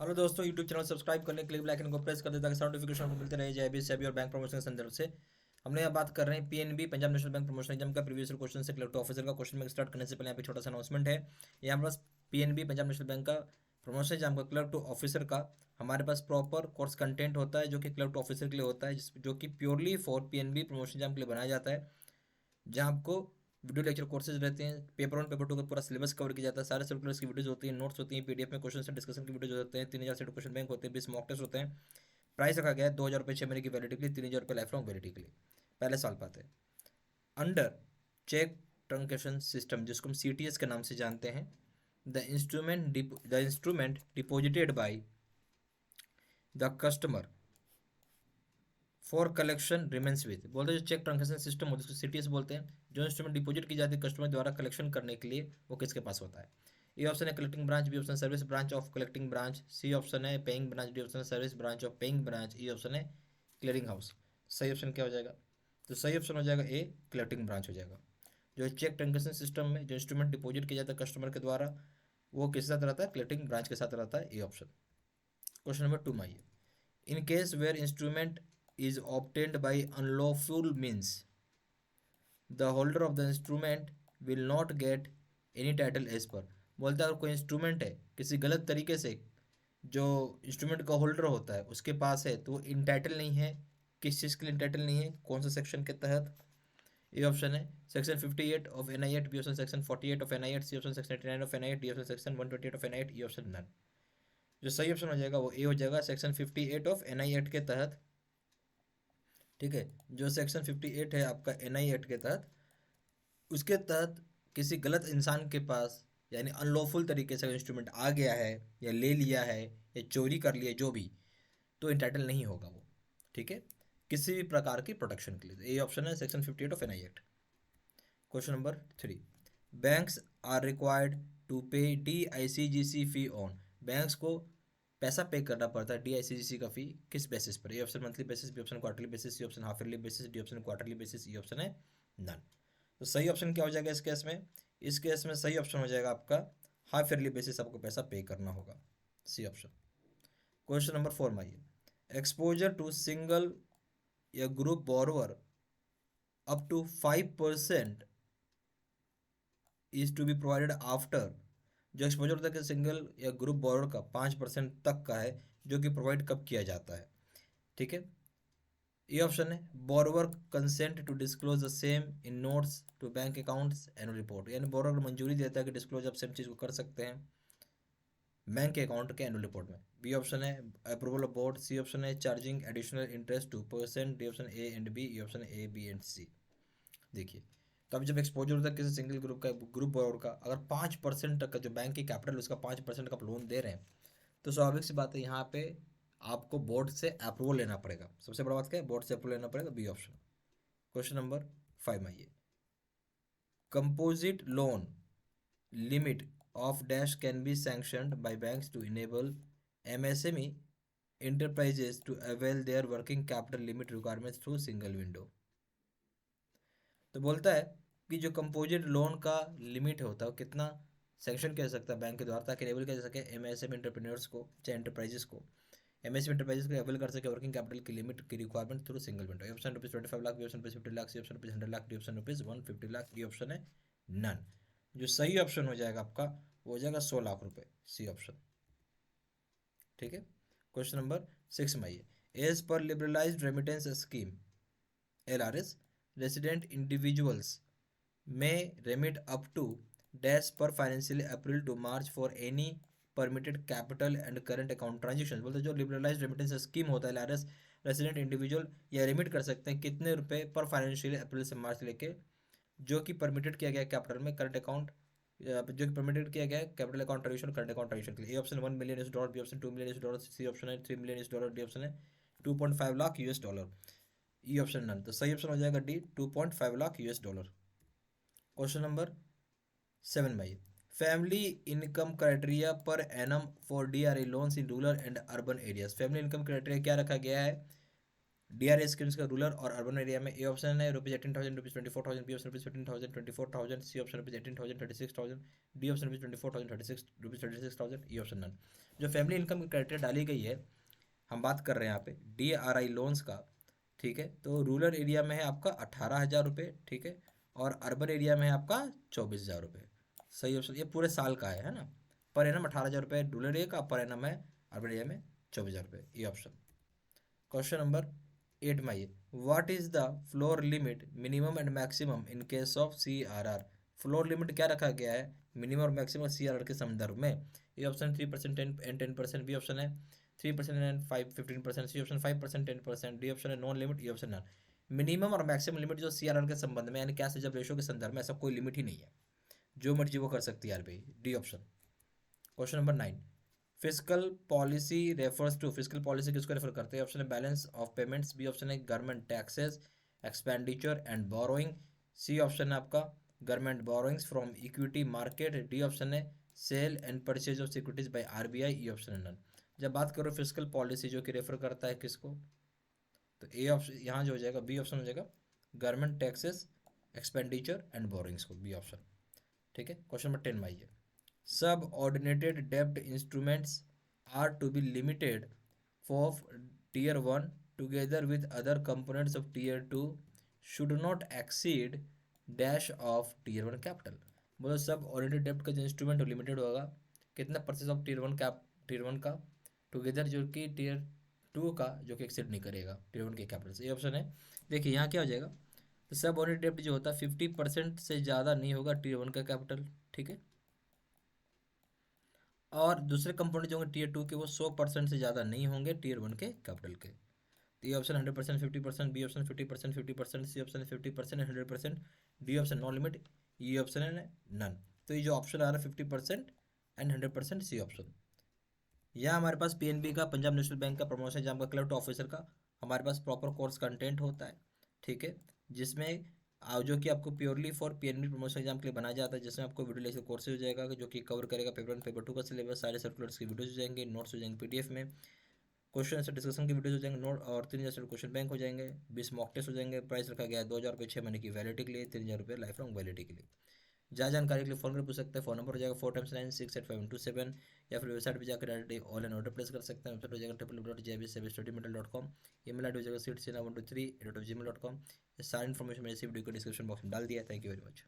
Hello दोस्तों, YouTube channel subscribe करने के लिए बेल आइकन को प्रेस कर दें ताकि सारे नोटिफिकेशन आपको मिलते रहे जेआईबी सेबी और बैंक प्रमोशन के संदर्भ से। हमने यहाँ बात कर रहे हैं PNB Punjab national bank promotion exam का प्रीवियस क्वेश्चन से कलेक्टर ऑफिसर का क्वेश्चन में स्टार्ट करने से पहले यहाँ पे छोटा सा अनाउंसमेंट है। यहाँ पास पीएनबी पंजाब नेशनल बैंक का प्रमोशन एग्जाम का क्लर्क टू ऑफिसर का हमारे पास प्रॉपर कोर्स कंटेंट होता है जो कि क्लर्क टू ऑफिसर के लिए होता है, जो कि purely for PNB promotion exam के लिए बनाया जाता है, जहाँ आपको वीडियो लेक्चर कोर्सेज रहते हैं। पेपर 1 पेपर 2 का पूरा सिलेबस कवर किया जाता है। सारे सर्कुलर्स की वीडियोज होती हैं, नोट्स होती हैं, पीडीएफ में क्वेश्चन से डिस्कशन की वीडियोज होते हैं। 3000 सेट क्वेश्चन बैंक होते हैं, 20 मॉक टेस्ट होते हैं। प्राइस रखा गया है 2000 रुपये 6 महीने की वैलिडिटी के लिए, 3000 रुपये लाइफ लॉन्ग वैलिडिटी के लिए। पहले साल पाते हैं अंडर चेक ट्रंकेशन सिस्टम, जिसको हम सीटीएस के नाम से जानते हैं। The instrument deposited by the customer for collection remains with, बोलते हैं जो चेक ट्रांजेक्शन सिस्टम होता है उसको सीटीएस बोलते हैं। जो इंस्ट्रूमेंट डिपॉजिट की जाती है कस्टमर द्वारा कलेक्शन करने के लिए, वो किसके पास होता है? ए ऑप्शन है collecting branch, B option service branch of collecting branch, C option है पेइंग ब्रांच, डी ऑप्शन है service branch of paying branch, E option है क्लियरिंग हाउस। सही ऑप्शन क्या हो जाएगा? तो सही ऑप्शन हो जाएगा ए, कलेक्टिंग ब्रांच हो जाएगा। जो चेक ट्रांजेक्शन सिस्टम में जो इंस्ट्रूमेंट डिपॉजिट किया जाता है कस्टमर के द्वारा, वो किसके साथ रहता है? कलेक्टिंग ब्रांच के साथ रहता है। A option. क्वेश्चन नंबर 2 में आइए। In case where instrument is obtained by unlawful means, the holder of the instrument will not get any title as per, बोलता है अगर कोई इंस्ट्रूमेंट है किसी गलत तरीके से, जो इंस्ट्रूमेंट का होल्डर होता है उसके पास है, तो वो इंटाइटल नहीं है। किस चीज़ के लिए इंटाइटल नहीं है? कौन सा सेक्शन के तहत? ए ऑप्शन है section 58 of NI Act, B option section 48 of NI Act, C option section 89 of NI Act, D option section 128 of NI Act, E option none. जो सही ऑप्शन हो जाएगा वो ए हो जाएगा, सेक्शन 58 ऑफ एनआई एक्ट के तहत। ठीक है, जो सेक्शन 58 है आपका एनआई एक्ट के तहत, उसके तहत किसी गलत इंसान के पास यानी अनलॉफुल तरीके से इंस्ट्रूमेंट आ गया है या ले लिया है या चोरी कर लिया जो भी, तो इंटाइटल नहीं होगा वो। ठीक है, किसी भी प्रकार की प्रोटेक्शन के लिए। ए ऑप्शन है section 58 of NI Act. Question number 3। Banks are required to pay DICGC fee on, banks को पैसा पे करना पड़ता है डीआईसीजीसी का फी किस बेसिस पर? A option monthly basis, B option quarterly basis, C option half yearly basis, D option quarterly basis, E option है नन। तो सही ऑप्शन क्या हो जाएगा इस केस में? इस केस में सही ऑप्शन हो जाएगा आपका हाफ ईयरली बेसिस, आपको पैसा पे करना होगा। C option. क्वेश्चन नंबर 4 में आइए। एक्सपोजर टू सिंगल या group borrower up to 5% is to be provided after, जो एक्सपोजर होता है कि सिंगल या ग्रुप बोरोवर का 5% तक का है, जो कि प्रोवाइड कब किया जाता है? ठीक है, ये ऑप्शन है borrower consent to disclose the same in notes to bank accounts annual report, यानी बोरोवर मुंजूरी देता है कि डिस्क्लोज आप सेम चीज़ को कर सकते हैं बैंक के अकाउंट के एनुअल रिपोर्ट में। बी ऑप्शन है approval of board, C option है charging additional interest 2%, D option A and B, E option A B and C. देखिए, कब जब एक्सपोजर होता है किसी सिंगल ग्रुप का, ग्रुप बोरोवर का, अगर 5% तक का जो बैंक की कैपिटल उसका 5% का आप लोन दे रहे हैं, तो स्वाभाविक सी बात है यहाँ पे आपको बोर्ड से अप्रूवल लेना पड़ेगा। सबसे बड़ा बात क्या है? बोर्ड से अप्रूवल लेना पड़ेगा। B option. क्वेश्चन नंबर 5 में आइए। Composite loan limit of dash can be sanctioned by banks to enable MSME enterprises to avail their working capital limit requirements through single window। तो बोलता है कि जो कंपोजिट लोन का लिमिट होता है वो कितना सेंक्शन किया जा सकता है बैंक के द्वारा, ताकि एनेबल किया जा सके एमएसएमई एंटरप्रेन्योर्स को, चाहे एंटरप्राइजेस को, एमएसएमई एंटरप्राइजेस को एवेल कर सके वर्किंग कैपिटल की लिमिट की requirement through single window. Option ₹25 lakh, B option ₹50 lakh, C option ₹100 lakh, D option ₹150 lakh, E option है नन। जो सही ऑप्शन हो जाएगा आपका वो हो जाएगा 100 लाख रुपए, सी ऑप्शन। ठीक है, क्वेश्चन नंबर 6 में आइए। एज पर liberalised remittance scheme LRS, resident individuals may remit up to dash per financial April to March for any permitted capital and current account transaction. बोलते हैं जो लिबरलाइज्ड रेमिटेंस स्कीम होता है LRS, रेसिडेंट इंडिविजुअल या remit कर सकते हैं कितने रुपए पर फाइनेंशियल अप्रैल से मार्च लेके, जो कि परमिटेड किया गया कैपिटल में करंट अकाउंट, जो कि परमिटेड किया गया capital account transaction current account transaction के लिए। A option $1 million, B option $2 million, C option है $3 मिलियन, डी ऑप्शन है $2.5 लाख। E option none. तो सही ऑप्शन हो जाएगा डी, $2.5 लाख। क्वेश्चन नंबर 7 में आइए। Family income criteria per annum for DRA loans in rural and urban areas. Family income criteria क्या रखा गया है DRA स्कीम्स का रूरल और अर्बन एरिया में ए ऑप्शन है ₹18,000, ₹24,000, B option ₹15,000, 24,000, C option ₹18,000, 36,000, D option ₹24,000, 36,000, E option none. जो family income की क्राइटेरिया डाली गई है, हम बात कर रहे हैं यहाँ पे DRI लोन्स का, ठीक है। तो रूरल एरिया में है आपका 18,000 रुपये, ठीक है, और अर्बन एरिया में है आपका 24,000 रुपये। सही ऑप्शन, ये पूरे साल का है ना। पर एनम 18,000 रुपये रूरल एरिया का, पर एनम है अर्बन एरिया में 24,000 रुपये, ये ऑप्शन। क्वेश्चन नंबर 8 में आइए, what is the floor limit minimum and maximum in case of CRR। Floor limit क्या रखा गया है मिनिमम और मैक्सिमम CRR के संदर्भ में। ये ऑप्शन 3% एंड 10%, बी ऑप्शन है 3% and 15%, C option 5% 10%, D option है non limit, E option none. Minimum और मैक्सिमम लिमिट जो CRR के संबंध में यानी कैश रिजर्व रेशो के संदर्भ में ऐसा कोई लिमिट ही नहीं है, जो मर्जी वो कर सकती है RBI, D option. Question number 9, physical policy refers to, physical policy किसको रेफर करते हैं। ऑप्शन है balance of payments, B option है government taxes, expenditure and borrowing, C option है आपका government borrowings from equity market, D option है sale and purchase of securities by RBI, E option है none. जब बात करो फिजिकल पॉलिसी जो कि रेफर करता है किसको, तो ए ऑप्शन यहाँ जो हो जाएगा, बी ऑप्शन हो जाएगा government taxes, expenditure and borrowings को, बी ऑप्शन, ठीक है। क्वेश्चन नंबर 10 में आइए, subordinated debt instruments are to be limited for tier 1 together with other components of tier 2 should not exceed dash of tier 1 capital। बोलो सब ऑर्डिनेटेड डेप्ट का जो instrument limited होगा कितना परसेंट ऑफ टीयर वन का टुगेदर, जो कि टीयर 2 का जो कि एक्सेप्ट नहीं करेगा टीयर 1 के कैपिटल से, ये ऑप्शन है। देखिए यहाँ क्या हो जाएगा, तो सब ऑर्डिनेटेड डेप्ट जो होता है 50% से ज़्यादा नहीं होगा टीयर 1 का कैपिटल, ठीक है। और दूसरे कंपोनेंट जो होंगे टीयर 2 के वो 100% से ज़्यादा नहीं होंगे टीयर 1 के कैपिटल के। तो ये option 100%, 50%, B option 50%, 50%, C option 50% 100%, D option no limit, E option है नन। तो ये जो ऑप्शन आ रहा है 50% एंड 100%, सी ऑप्शन। यह हमारे पास PNB का, पंजाब नेशनल बैंक का प्रमोशन एग्जाम का क्लर्क ऑफिसर का हमारे पास प्रॉपर कोर्स कंटेंट होता है, ठीक है, जिसमें जो कि आपको purely for PNB promotion exam के लिए बनाया जाता है, जिसमें आपको वीडियो लेक्चर कोर्सेज हो जाएगा जो कि कवर करेगा पेपर 1 पेपर 2 का सिलेबस, सारे सर्कुलर्स की वीडियोज हो जाएंगे, नोट्स हो जाएंगे PDF में, क्वेश्चन आंसर डिस्कशन की वीडियोज हो जाएंगे, नोट और 3,000 क्वेश्चन बैंक हो जाएंगे, 20 मॉक टेस्ट हो जाएंगे। प्राइस रखा गया है 2,000 रुपये 6 महीने की वैलिडिटी के लिए, 3,000 रुपये लाइफ लॉन्ग वैलिडिटी के लिए। ज़्यादा जानकारी के लिए फ़ोन कर पूछ सकते हैं, फ़ोन नंबर हो जाएगा 4x9685127, या फिर वेबसाइट पर जाकर डायरेक्ट ऑनलाइन ऑर्डर प्लेस कर सकते हैं। वेबसाइट हो जाएगा www.jbstudymental.com, ईमेल ID हो जाएगा seedsina123@gmail.com। ये सारी इन्फॉर्मेशन मैंने इसी वीडियो को डिस्क्रिप्शन बॉक्स में डाल दिया है। Thank you very much.